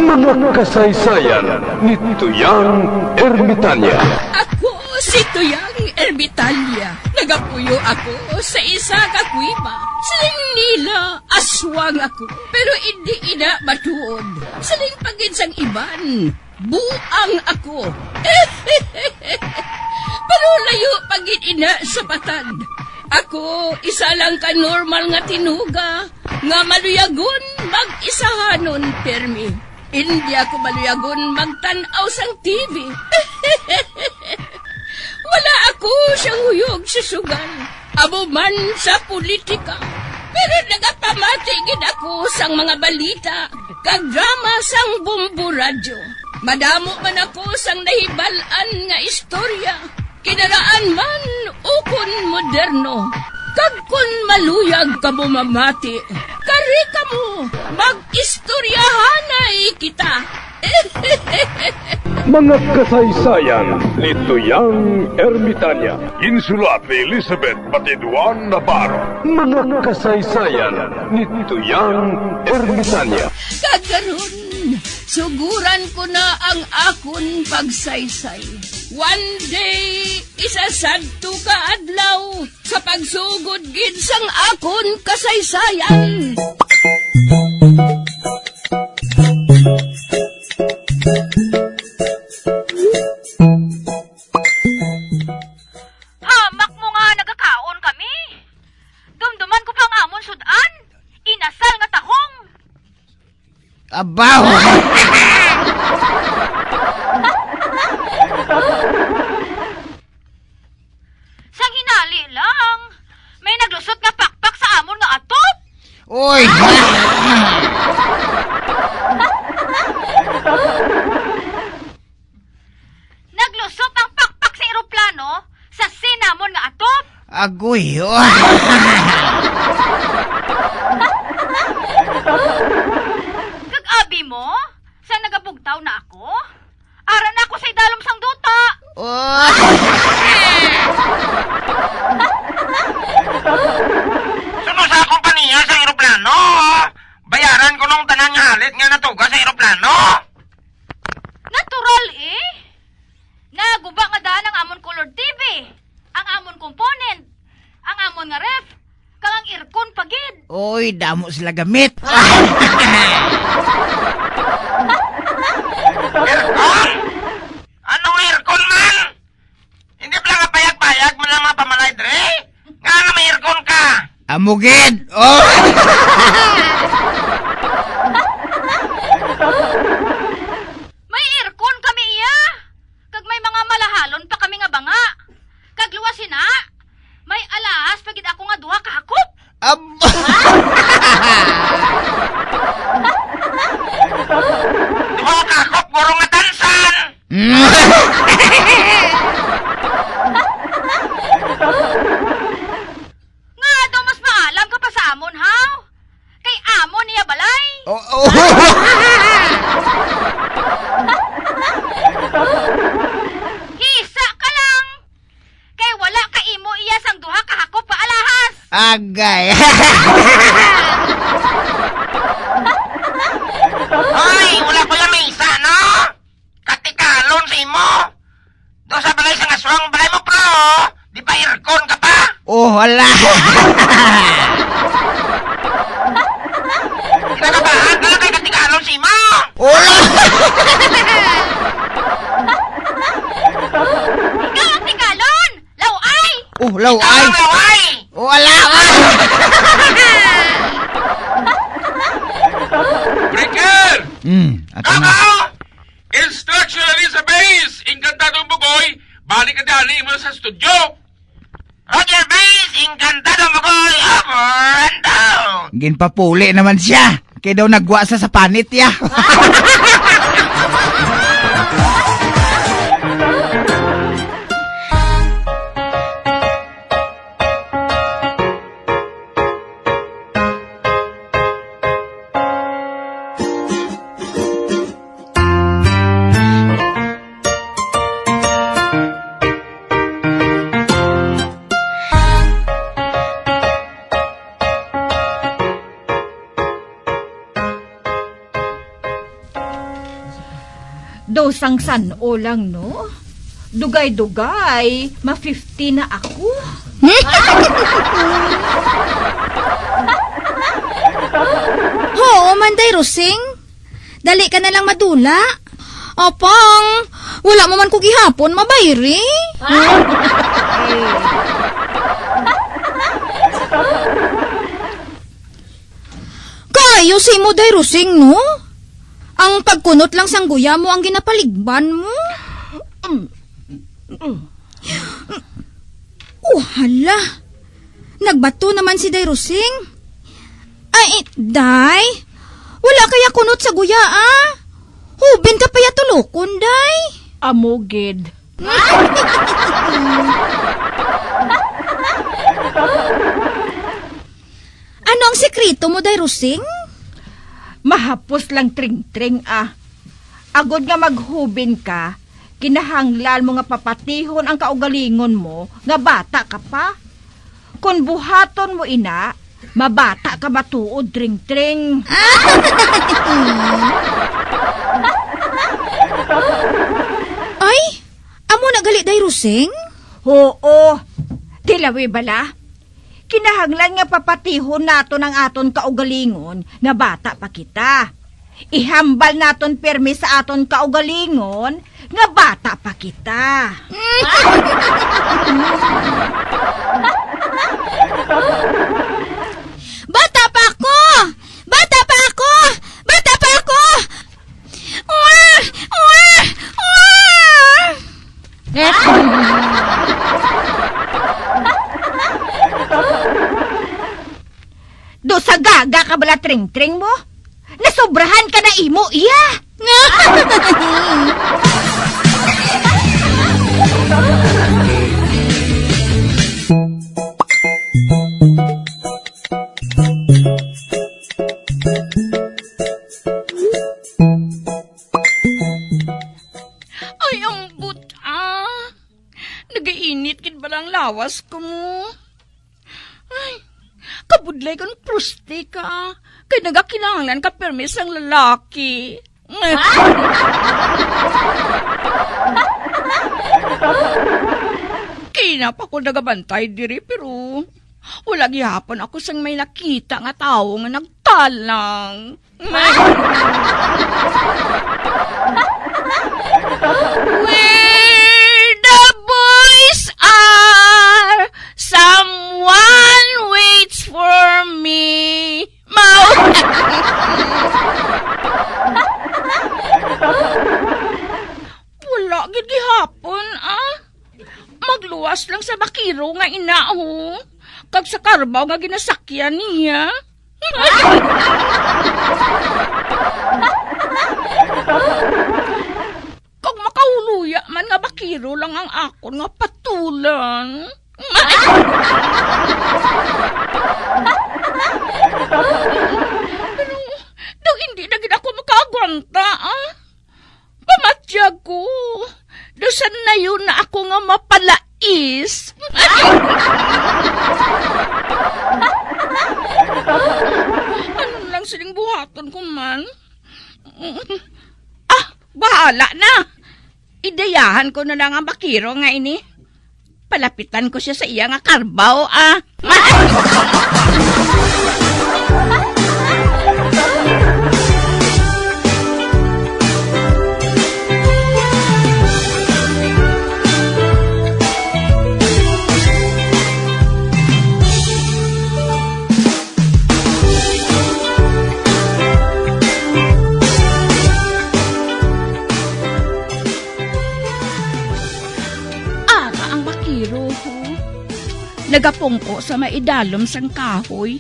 Mga kasaysayan ni Tuyang Ermitanya. Ako si Tuyang Ermitanya. Nagapuyo ako sa isa ka kuiba. Siling nila, aswang ako. Pero hindi ina matuod. Siling paginsang iban, buang ako. Pero layo pagin ina sa patad. Ako, isa lang ka normal nga tinuga. Nga maluyagon mag-isahanon, permi. Hindi ako maluyagon magtanaw sang TV. Wala ako siyang huyog sa sugal. Abo man sa politika. Pero nagapamatagin ako sang mga balita. Kag drama sang bumbu radyo. Madamo man ako sang nahibalan nga istorya. Kinaraan man ukon moderno. Kag kun maluyag ka mo mamati, kari ka mo, mag-istoryahanay kita. Mga kasaysayan ni Tuyang Ermitanya. Insulat ni Elizabeth Batiduan Navarro. Mga kasaysayan ni Tuyang Ermitanya. Kagaron, suguran ko na ang akon pagsaysay. One day, isasadto ka adlaw sa pagsugod gid sang akon kasaysayan. Hamak mo nga nagakaon kami. Dumduman ko pang amon sudan. Inasal nga tahong. Abaw! Sang hinali lang. May naglusot nga pakpak sa amon nga atop. Uy! Naglusot ang pakpak sa eroplano sa sinamon nga atop. Agoy! Kag abi mo, sang nagabugtaw na ako. Ara na ako sa idalom sang duta. Suno sa kompanya sa eroplano. Bayaran ko nung tanang halit nga natuga sa eroplano. Natural eh. Naguba nga daan ang amon color TV. Ang amon component. Ang amon nga ref. Kang ang aircon pagid. Uy, damo sila gamit. Aircon? Anong aircon man? Hindi pala nga payag-payag mo lang mga pamalay, Dre? Nga nga may aircon ka. Amugid! Oh! May aircon kami iya. Kag may mga malahalon pa kami nga banga. Kag luwasin na. May alahas pagid ako nga duha kahakop. Duha kakop, guro nga tansan. Nga daw mas maalam ka pa sa amon, haw? Kay amon niya balay. Oh! Hisa ka lang. Kay wala ka imo iya sang duha kahakop pa alahas. Agay! Ay, wala ko yung misa, no? Katikalon sa imo. Do sa balay sa aswang balay mo, pro. Di ba aircon ka pa? Oh, wala! Kinakabahan ka lang kay katikalon sa imo. Ulo! Ikaw ang tigalon. Laway. Oh, law ay! Laway! Wala! Breaker! Ato na. Ako! Instruction rin sa base! Inkantadong bugoy, balik ka dali mo sa studio! Roger Base, encantado mo ko'y over and down! Ginpapuli naman siya. Kaya daw nagwa sa panit ya. Dosang sano lang, no? Dugay-dugay, ma-50 na ako. Oo, Manday Rosing. Dali ka na lang madula. Apang, wala mo man ko gihapon, mabayri. Kayo si mo, Day Rosing, no? Ang pagkunot lang sang guya mo ang ginapaligban mo. Hala. Nagbato naman si Day Rosing. Ay, Day. Wala kaya kunot sa guya, ah. Hubin ka pa ya tulokon, Day. Amugid. Ano ang sekreto mo, Day Rosing? Mahapos lang tring-tring, ah. Agod nga maghubin ka, kinahanglan mo nga papatihon ang kaugalingon mo, nga bata ka pa. Kung buhaton mo ina, mabata ka matuod tring-tring. Ay, amo nagali, Day Rosing? Oo, tilawi bala. Kinahanglan nga papatihon naton ang aton kaugalingon nga bata pa kita. Ihambal naton permi sa aton kaugalingon nga bata pa kita. Bata pa ako! Bata pa ako! Bata pa ako! Do sa gaga ka bala tring-tring mo? Nasobrahan ka na imo, iya! Ay, ambot nagainit kid balang lawas ko mo. Ay, kabudlay ka ng proste ka. Kay nagakinahanglan ka permis ang lalaki. Kina pa ko nagabantay diri pero wala gihapon ako sang may nakita nga tao nga nagtalang. Where the boys are, someone waits for me. Wala gid gihapon, Magluwas lang sa bakiro nga inaho. Kag sa karbaw nga ginasakyan niya. Kung makahuluya man nga bakiro lang ang akon nga patulan. Pero daw hindi na gid ako makaagwanta, Pamatya ko. Dosan na yun na ako nga mapalais. Ano lang siling buhaton ko man? Bahala na. Ideyahan ko na lang ang bakiro nga ini. Palapitan ko siya sa iya nga karbaw, Nagapungko sa maidalom sang kahoy.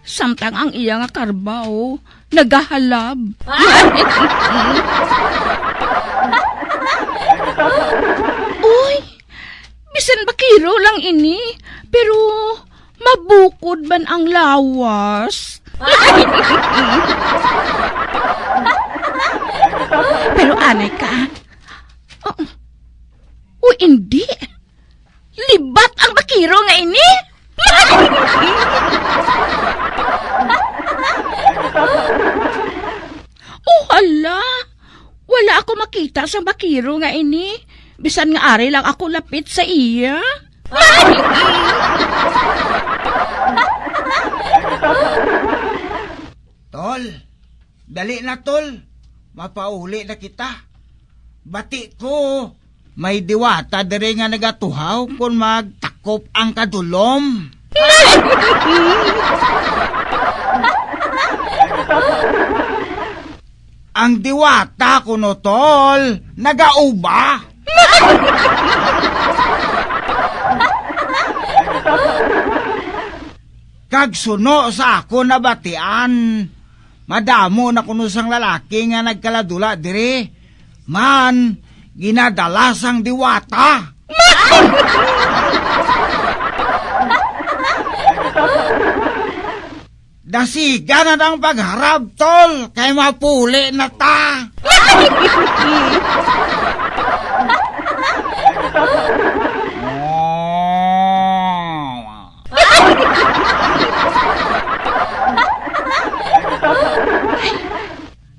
Samtang ang iya nga karbaw, nagahalab. Uy, bisan bakiro lang ini, pero mabukod man ang lawas. Pero anay ka. Hindi. Libat ang bakiro nga ini. Hala, wala ako makita sa bakiro nga ini. Bisan nga ari lang ako lapit sa iya. Tol, dali na tol. Mapauli na kita. Bati ko, may diwata diri nga nagatuhaw kung magtakop ang kadulom. Ang diwata kuno tol, nagauba. Kag suno sa ako na batian. Madamo na kuno sang lalaki nga nagkaladula diri. Man, ginadalas ang diwata. Dasiga na ng pagharap, tol, kay mapuli na ta.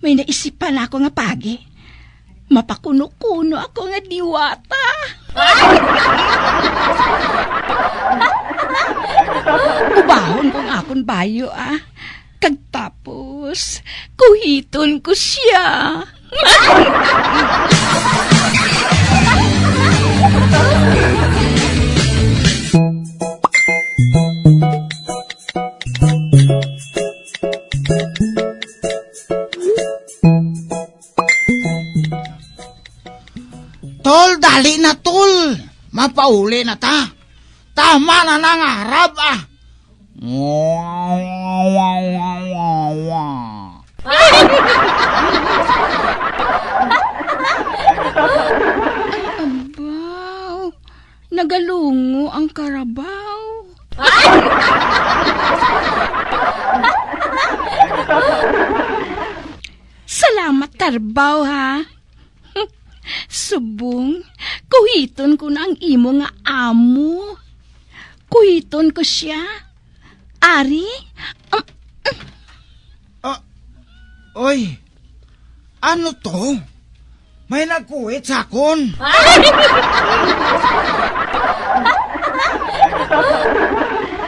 May naisipan ako nga pagi. Mapakuno-kuno ako nga diwata. Ubahon kong akon bayo Kag tapos, kuhiton ko siya. Tol, dali na tol. Mapauli na ta. Tama na ng harap Abaw, nagalungo ang karabaw. Salamat tarbaw Subong, kuhiton ko na ang imo nga amo. Kuhiton ko siya. Ari? Oy, ano to? May nagkuhit sa akon.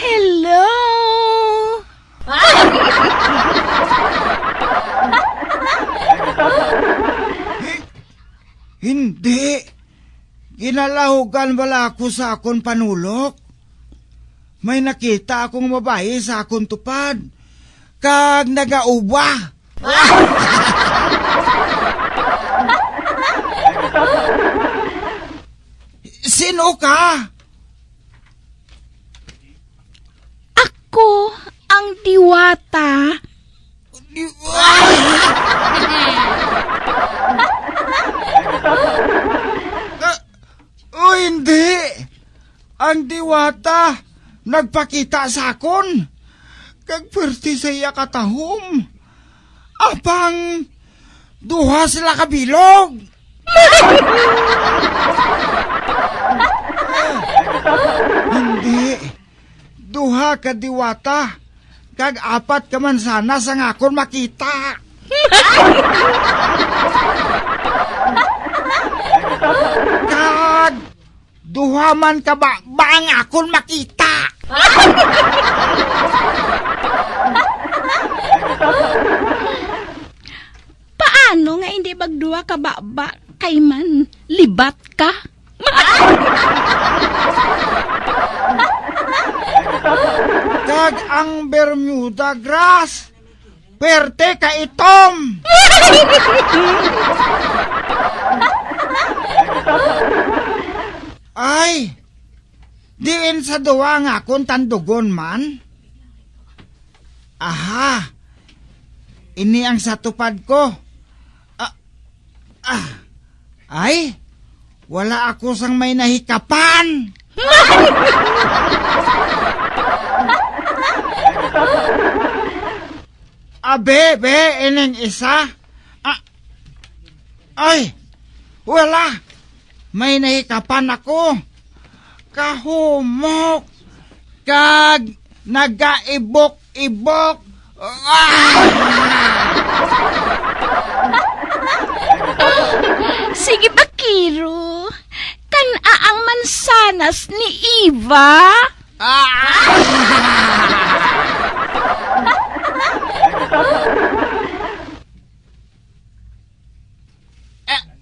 Hello? Hindi. Ginalahugan wala ako sa akon panulok. May nakita akong babae sa akon tupad. Kag nagauba. Sino ka? Ako ang diwata. Hindi. Ang diwata nagpakita sa akon. Kag perti sa iya katahom. Apang duha sila kabilog. Hindi. Duha ka diwata. Kag apat ka man sana sa ngakon makita. Kag duha man ka ba ang akon makita. Paano nga hindi magduwa ka ba kay man libat ka? Kag ang Bermuda grass. Perte ka itom. Ay, diin sa duwa nga kung tandugon man. Aha, ini ang satupad ko. Ay, wala ako sang may nahikapan. Be, ining isa. Ay, wala. May nahikapan ako. Kahumok. Kag nagaibok-ibok. bias ni Eva?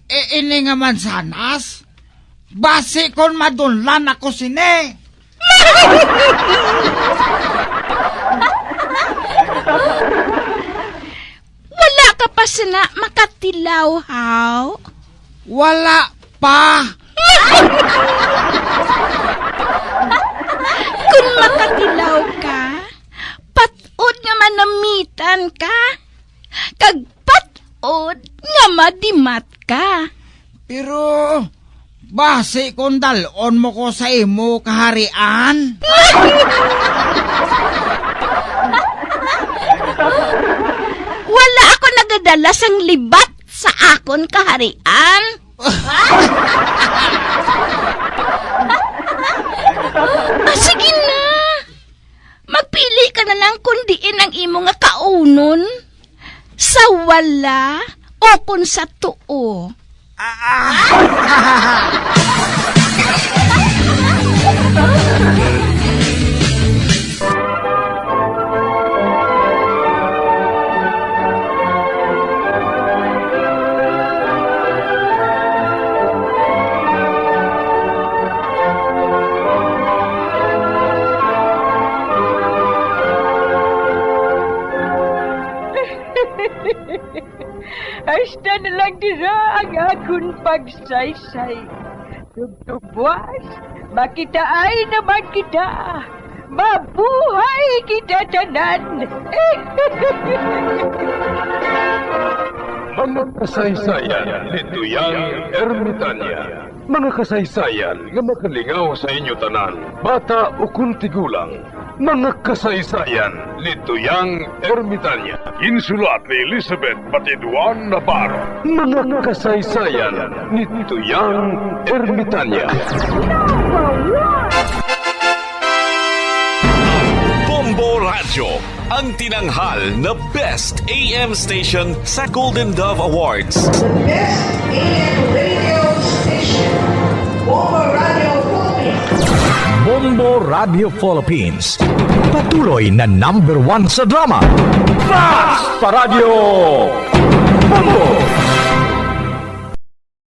Ini nga man sanas. Basi kon madunlan ako sine. Wala ka pa sana makatilaw, haw? Wala pa. Kung makatilaw ka, patod nga manamitan ka. Kag patod nga madimat ka. Pero basi kon dalon mo ko sa imo kaharian. Wala ako nagadala sang libat sa akon kaharian. Sige na. Magpili ka na lang kung diin ang imo nga kaunon. Sa wala o kung sa tuo. Hasta na lang dira ang akong pagsaysay. Tugtugwas, makitaay naman kita. Mabuhay kita tanan. Mga kasaysayan ni Tuyang Ermitanya. Mga kasaysayan nga makalingaw sa inyo tanan, bata o kuntigulang. Mga kasaysayan ni Tuyang Ermitanya. Insulat ni Elizabeth Batiduan Navarro. Mga kasaysayan ni Tuyang Ermitanya. Bombo Radio, ang tinanghal na Best AM Station sa Golden Dove Awards. Best AM radio station, Bombo Radio Philippines. Bombo Radio Philippines. Patuloy na #1 sa drama. Fast pa Radio! Bombo!